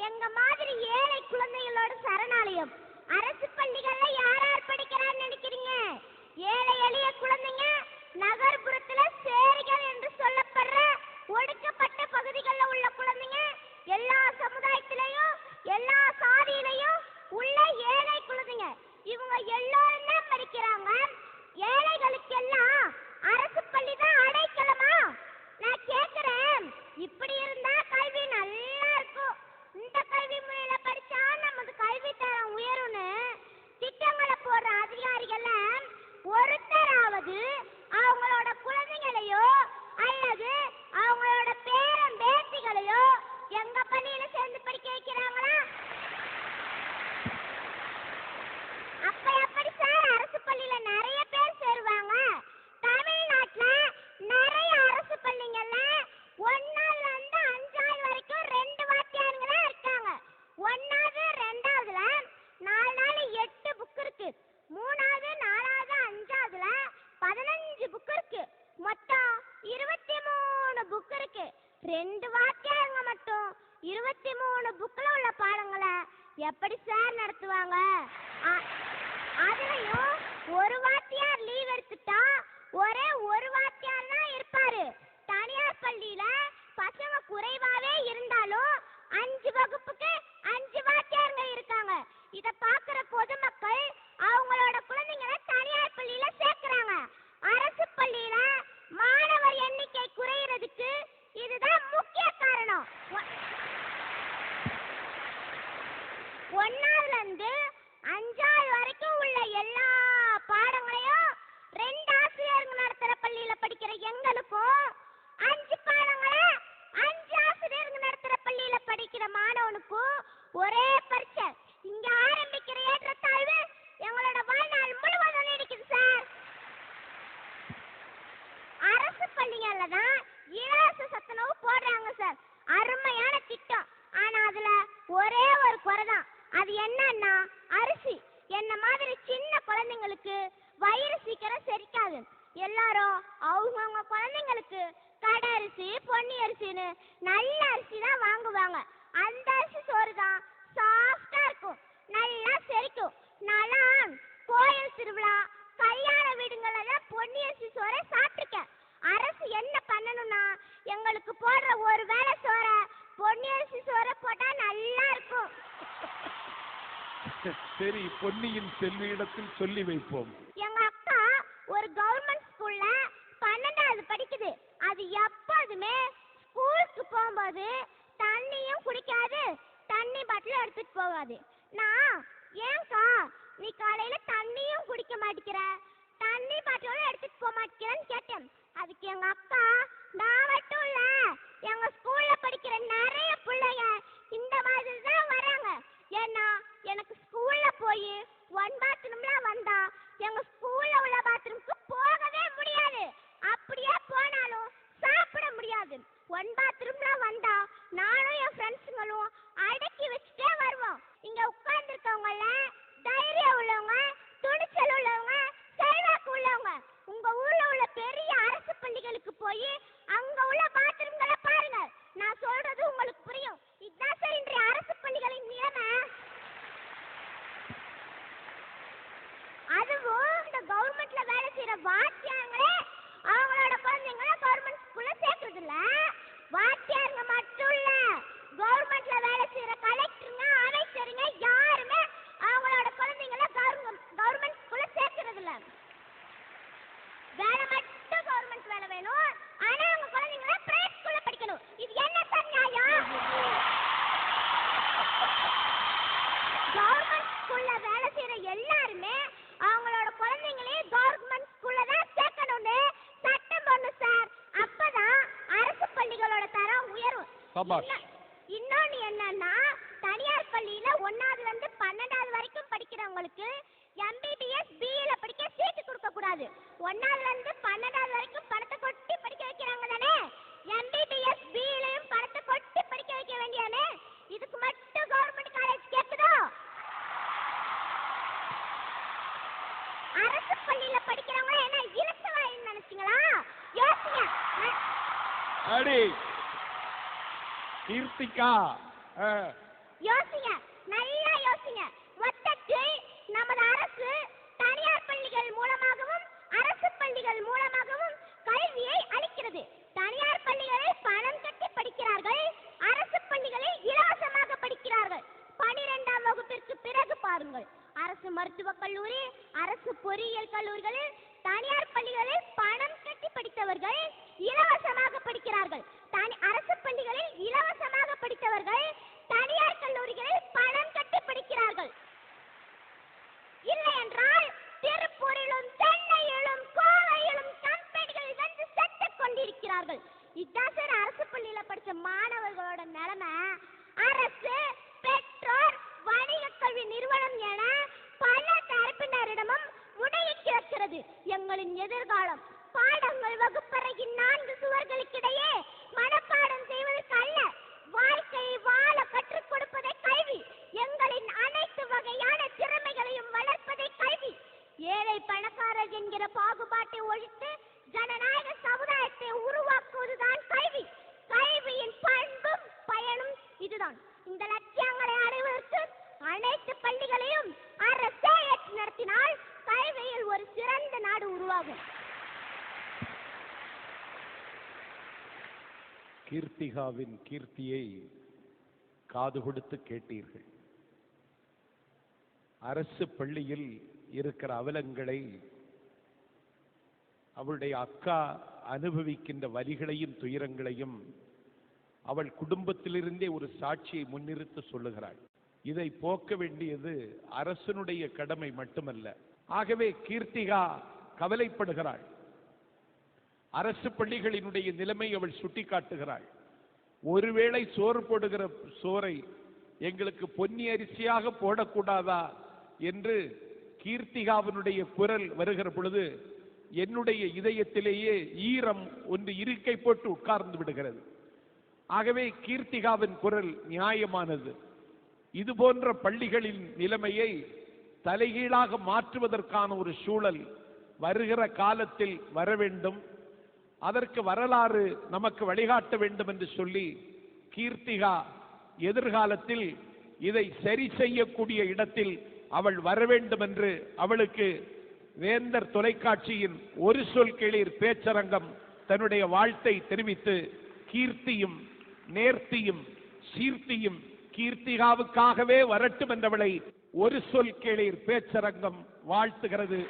எங்க மாதிரி ஏழை குழந்தைகளோட சரணாலயம். அரசு பள்ளிகள்ல யார் யார் படிக்கிறான்னு நினைக்கிறீங்க? ஏழை எளிய குழந்தைங்க, நகர்ப்புறத்துல சேரிகள் என்று சொல்லப்படுற ஒடுக்கப்பட்ட பகுதிகளில் உள்ள குழந்தைங்க, எல்லா சமுதாயத்திலையும் எல்லா சாதியிலையும் உள்ள ஏழை குழந்தைங்க, இவங்க எல்லாரும் தான் படிக்கிறாங்க. ஏழைகளுக்கெல்லாம் அரசு பள்ளி தான் அடைக்கலமா? நான் கேக்குறேன், இப்படி இருந்தா கல்வி நல்லா இருக்கும். இந்த கல்வி முறையில படிச்சா நமது கல்வி தரம் உயரும்னு திட்டங்களை போடுற அதிகாரிகள் ஒருத்தராவது அவங்களோட குழந்தைகளையோ அல்லது அவங்களோட பேரன் பேத்திகளையோ எங்க பள்ளியில சேர்ந்து படிக்க வைக்கிறாங்களா? அப்ப எப்படி சார் அரசு பள்ளியில நிறைய பேர் சேருவாங்க? தமிழ்நாட்டுல நிறைய அரசு பள்ளிங்கள்ல 1ஆவதுல இருந்து 5ஆவது வரைக்கும் 2 வாத்தியாருங்க தான் இருக்காங்க. 1ஆவது 2ஆவதுல 8 புக் இருக்கு. 3ஆவது 4ஆவது 5ஆவதுல 15 புக் இருக்கு. மொத்தம் 23 புக் இருக்கு. 2 வாத்தியாருங்க மட்டும் 23 புக்ல உள்ள பாடங்களை எப்படி சார் நடத்துவாங்க? அதுலயும் ஒரு வாத்தியார் லீவ் எடுத்துட்டா ஒரே ஒரு வாத்தியார் தான் இருப்பாரு. தனியார் பள்ளியில பசங்க குறைவாவே இருந்தாலும் 5 வகுப்புக்கு 5 வாத்தியாருங்க இருக்காங்க. இத பாக்குற பொதுமக்கள் அவங்களோட குழந்தைங்களை தனியார் பள்ளியில சேர்க்கிறாங்க. அரசு பள்ளியில மாணவர் எண்ணிக்கை குறையிறதுக்கு இதுதான் முக்கிய காரணம். 1ஆவதுல இருந்து 5ஆவது வரைக்கும் உள்ள எல்லா பாடங்களையும் 2 ஆசிரியர்கள் நடத்துற பள்ளியில படிக்கிற எங்களுக்கும் 5 பாடங்களை 5 ஆசிரியர்கள் நடத்துற பள்ளியில படிக்கிற மாணவனுக்கும் ஒரே பரீட்சை. இங்க ஆரம்பிக்கிற ஏற்றத்தாழ்வு எங்களோட வாழ்நாள் முழுவதும் நீடிக்குது சார். அரசு பள்ளிகள்ல தான் இலவச சத்துணவு போடுறாங்க சார். அருமையான திட்டம். ஆனா அதுல ஒரே ஒரு குறைதான். அது என்னன்னா அரிசி. என்ன மாதிரி சின்ன குழந்தைங்களுக்கு வயிறு சீக்கிரம் செரிக்காது. எல்லாரும் அவங்க குழந்தைங்களுக்கு கடை அரிசி பொன்னி அரிசின்னு நல்ல அரிசி தான் வாங்குவாங்க. அந்த அரிசி சோறு தான் சாஃப்டா இருக்கும், நல்லா செரிக்கும். நான் கோயில் திருவிழா கல்யாண வீடுங்கள பொன்னி அரிசி சோறை சாப்பிட்டுருக்கேன். அரசு என்ன பண்ணணும்னா எங்களுக்கு போடுற ஒரு வேளை சோற பொன்னி அரிசி சோறை போட்டா நல்லா இருக்கும். சரி, பொன்னியின் செல்வியிடத்தில் சொல்லி வைப்போம். எங்க அக்கா ஒரு கவர்மெண்ட் ஸ்கூல்ல 12ஆவது படிக்குது. அது எப்போதுமே ஸ்கூலுக்கு போகும்போது தண்ணியும் குடிக்காது, தண்ணி பாட்டில் எடுத்துட்டு போகாது. நான் ஏன்க்கா நீ காலையில தண்ணியும் குடிக்க மாட்டேங்கிற, தண்ணி பாட்டிலும் எடுத்துட்டு போக மாட்டேங்கிறன்னு கேட்டேன். அதுக்கு எங்க அக்கா, நான் மட்டும் இல்ல எங்க ஸ்கூல்ல படிக்கிற நிறைய பிள்ளைங்க இந்த மாதிரி தான் வராங்க. ஏன்னா எனக்கு ஸ்கூல்ல போய் 1 பாத்ரூம்ல வந்தா எங்க ஸ்கூல்ல உள்ள பாத்ரூம்க்கு போகவே முடியாது. அப்படியே போனாலும் சாப்பிட முடியாது. 1 பாத்ரூம்ல வந்தா நானும் என் ஃப்ரெண்ட்ஸுங்களும் அடக்கி வச்சுட்டே வருவோம். இங்க உட்கார்ந்துருக்கவங்கள தைரியம் உள்ளவங்க, துணிச்சல் உள்ளவங்க, செல்வாக்கு உள்ளவங்க. உங்க ஊர்ல உள்ள பெரிய அரசு பள்ளிகளுக்கு போய் அங்க உள்ள பாத்ரூம்களை பாருங்க. நான் சொல்றது உங்களுக்கு புரியும். இதுதான் சார் இன்றைய அரசு பள்ளிகளின் நிலைமை. அதுவும் இந்த கவர்மெண்ட்ல வேலை செய்யற வாத்தியாங்களே அவங்களோட குழந்தைங்கள கவர்மெண்ட் ஸ்கூல்ல சேர்க்கறது இல்ல. வாத்தியாருங்க மட்டும் இல்ல, கவர்மெண்ட்ல வேலை செய்யற கலெக்டருங்க, அமைச்சருங்க யாருமே அவங்களோட குழந்தைங்கள கவர்மெண்ட் ஸ்கூல்ல சேர்க்கறது இல்ல. வேலை மட்டும் கவர்மெண்ட் வேலை வேணும், ஆனா அவங்க குழந்தைங்கள பிரைவேட் ஸ்கூல்ல படிக்கணும். இது என்ன சார் நியாயம்? கவர்மெண்ட் ஸ்கூல்ல வேலை செய்யற எல்லாருமே அவங்களோட குழந்தைங்களே கவர்மெண்ட் ஸ்கூல்ல தான் சேர்க்கணும்னு சட்டம் பண்ணணும் சார். அப்பதான் அரசு பள்ளிகளோட தரம் உயரும். இன்னொன்னு என்னன்னா, தனியார் பள்ளியில 1ஆவதுல இருந்து 12ஆவது வரைக்கும் படிக்கிறவங்களுக்கு MBBS BA படிக்க சீட்டு கொடுக்க கூடாது. 1ஆவதுல இருந்து 12ஆவது வரைக்கும் பணத்தை கொட்டி படிக்க வைக்கிறாங்க தானே, MBBS BAலயும் பணத்தை கொட்டி படிக்க வைக்க வேண்டியானே. இதுக்கு மட்டும் கவர்மெண்ட் காலேஜ் கேக்குதோ? அரசு பள்ளியில படிக்கிறவங்க என்ன இலச்சவாயின்னு நினைச்சீங்களா? யோசிங்க. அடி கீர்த்திகா, யோசிங்க, நல்லா யோசிங்க. மொத்தத்தில் நமது அரசு தனியார் பள்ளிகள் மூலமாகவும் அரசு பள்ளிகள் மூலமாகவும் கல்வியை அளிக்கிறது. தனியார் பள்ளிகளில் பணம் கட்டி படிக்கிறார்கள், அரசு பள்ளிகளில் இலவசமாக படிக்கிறார்கள். 12ஆம் வகுப்பிற்கு பிறகு பாருங்கள், அரசு மருத்துவக் கல்லூரி, அரசு பொறியியல் கல்லூரிகளில் தனியார் பள்ளிகளில் பணம் கட்டி படித்தவர்கள் இலவசமாக படிக்கிறார்கள். அரசு பள்ளிகளில் இலவசமாக படித்தவர்கள் தனியார் கல்லூரிகளில் பணம் கட்டி படிக்கிறார்கள். இல்லை என்றால் திருப்பூரிலும் சென்னையிலும் கோவையிலும் கம்பெனிகளில் வந்து செத்துக் கொண்டிருக்கிறார்கள். இதுதான் சார் அரசு பள்ளியில படிச்ச மாணவர்களோட நிலைமை. அரசு, பெற்றோர், வணிக கல்வி நிறுவனம் என பல தரப்பினரிடமும் முடையிட்டு வைக்கிறது எங்களின் எதிர்காலம். பாடங்கள் வகுப்பறையின் 4 சுவர்களுக்கிடையே மனப்பாடம் செய்வதற்கு அல்ல, வாழ்க்கையை வாழ கற்றுக் கொடுப்பதே கல்வி. எங்களின் அனைத்து வகையான திறமைகளையும் வளர்ப்பதே கல்வி. ஏழை பணக்காரர் என்கிற பாகுபாட்டை ஒழித்து ஜனநாயக சமுதாயத்தை உருவாக்குவதுதான் கல்வி. கல்வியின் பண்பும் பயனும் இதுதான். இந்த லட்சியங்களை அடைவதற்கு அனைத்து பள்ளிகளையும் அரசே ஏற்று நடத்தினால் கல்வியில் ஒரு சிறந்த நாடு உருவாகும். கீர்த்திகாவின் கீர்த்தியை காது கொடுத்து கேட்டீர்கள். அரசு பள்ளியில் இருக்கிற அவலங்களை, அவளுடைய அக்கா அனுபவிக்கின்ற வலிகளையும் துயரங்களையும் அவள் குடும்பத்திலிருந்தே ஒரு சாட்சியை முன்னிறுத்தி சொல்லுகிறாள். இதை போக்க வேண்டியது அரசனுடைய கடமை மட்டுமல்ல. ஆகவே கீர்த்திகா கவலைப்படுகிறாள். அரசு பள்ளிகளினுடைய நிலைமை அவள் சுட்டிக்காட்டுகிறாள். ஒருவேளை சோறு போடுகிற சோறை எங்களுக்கு பொன்னி அரிசியாக போடக்கூடாதா என்று கீர்த்திகாவினுடைய குரல் வருகிற பொழுது என்னுடைய இதயத்திலேயே ஈரம் ஒன்று இருக்கை போட்டு உட்கார்ந்து விடுகிறது. ஆகவே கீர்த்திகாவின் குரல் நியாயமானது. இது போன்ற பள்ளிகளின் நிலைமையை தலைகீழாக மாற்றுவதற்கான ஒரு சூழல் வருகிற காலத்தில் வர வேண்டும். அதற்கு வரலாறு நமக்கு வழிகாட்ட வேண்டும் என்று சொல்லி கீர்த்திகா எதிர்காலத்தில் இதை சரி செய்யக்கூடிய இடத்தில் அவள் வர வேண்டும் என்று அவளுக்கு வேந்தர் தொலைக்காட்சியின் ஒரு சொல் கேளீர் பேச்சரங்கம் தன்னுடைய வாழ்த்தை தெரிவித்து கீர்த்தியும் நேர்த்தியும் சீர்த்தியும் கீர்த்திகாவுக்காகவே வரட்டும் என்றவளை ஒரு சொல் கேளீர் பேச்சரங்கம் வாழ்த்துகிறது.